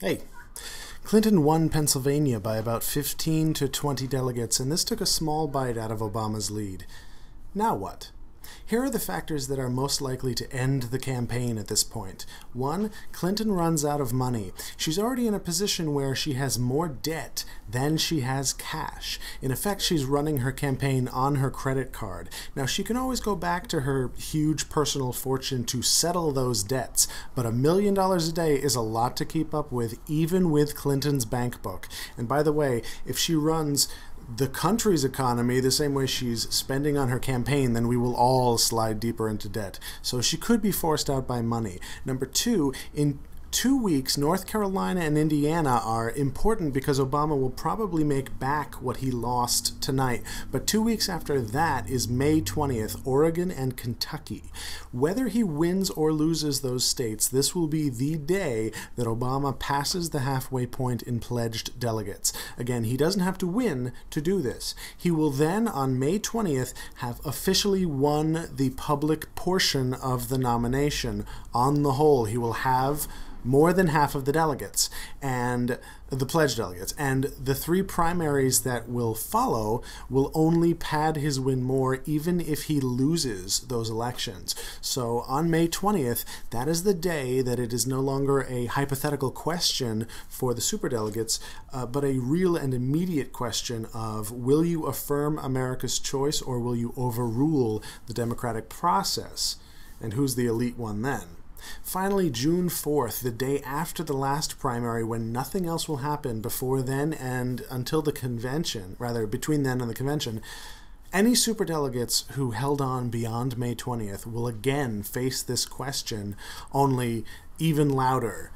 Hey, Clinton won Pennsylvania by about 15 to 20 delegates, and this took a small bite out of Obama's lead. Now what? Here are the factors that are most likely to end the campaign at this point. 1. Clinton runs out of money. She's already in a position where she has more debt than she has cash. In effect, she's running her campaign on her credit card. Now, she can always go back to her huge personal fortune to settle those debts, but $1 million a day is a lot to keep up with, even with Clinton's bank book. And by the way, if she runs the country's economy the same way she's spending on her campaign, then we will all slide deeper into debt. So she could be forced out by money. Number 2, in 2 weeks, North Carolina and Indiana are important because Obama will probably make back what he lost tonight. But 2 weeks after that is May 20th, Oregon and Kentucky. Whether he wins or loses those states, this will be the day that Obama passes the halfway point in pledged delegates. Again, he doesn't have to win to do this. He will then, on May 20th, have officially won the public portion of the nomination. On the whole, he will have more than half of the delegates, and the pledged delegates, and the 3 primaries that will follow will only pad his win more, even if he loses those elections. So on May 20th, that is the day that it is no longer a hypothetical question for the superdelegates, but a real and immediate question of, will you affirm America's choice or will you overrule the democratic process? And who's the elite one then? Finally, June 4th, the day after the last primary, when nothing else will happen before then and until the convention, rather between then and the convention, any superdelegates who held on beyond May 20th will again face this question, only even louder.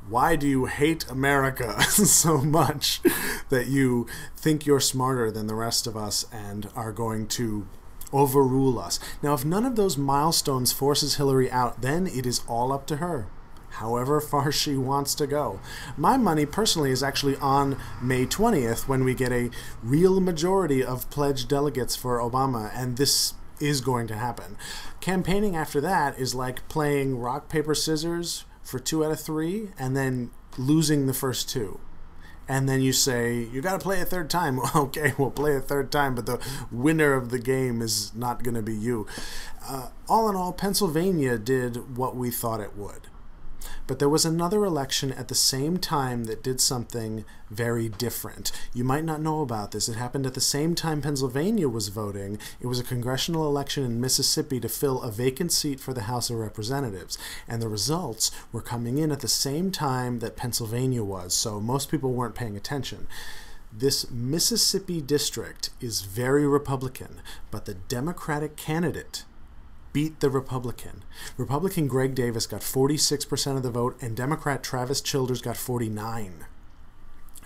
Why do you hate America so much that you think you're smarter than the rest of us and are going to overrule us? Now, if none of those milestones forces Hillary out, then it is all up to her, however far she wants to go. My money, personally, is actually on May 20th, when we get a real majority of pledged delegates for Obama, and this is going to happen. Campaigning after that is like playing rock, paper, scissors for 2 out of 3, and then losing the first 2. And then you say, you got to play a third time. Okay, we'll play a third time, but the winner of the game is not going to be you. All in all, Pennsylvania did what we thought it would. But there was another election at the same time that did something very different. You might not know about this. It happened at the same time Pennsylvania was voting. It was a congressional election in Mississippi to fill a vacant seat for the House of Representatives. And the results were coming in at the same time that Pennsylvania was, so most people weren't paying attention. This Mississippi district is very Republican, but the Democratic candidate beat the Republican. Republican Greg Davis got 46% of the vote, and Democrat Travis Childers got 49%.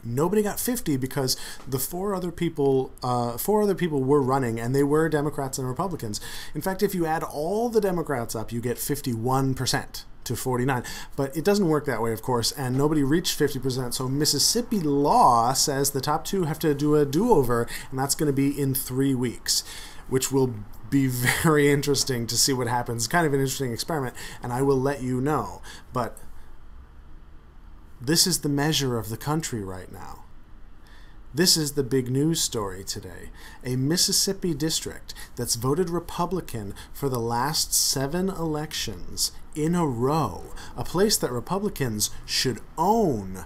Nobody got 50 because the four other people were running, and they were Democrats and Republicans. In fact, if you add all the Democrats up, you get 51% to 49. But it doesn't work that way, of course, and nobody reached 50%. So Mississippi law says the top 2 have to do a do-over, and that's going to be in 3 weeks, which will be very interesting to see what happens. It's kind of an interesting experiment, and I will let you know. But this is the measure of the country right now. This is the big news story today. A Mississippi district that's voted Republican for the last 7 elections in a row, a place that Republicans should own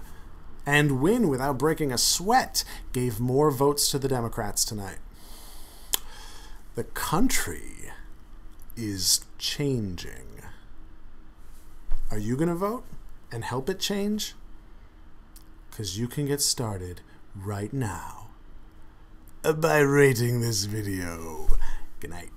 and win without breaking a sweat, gave more votes to the Democrats tonight. The country is changing. Are you going to vote and help it change? Because you can get started right now by rating this video. Good night.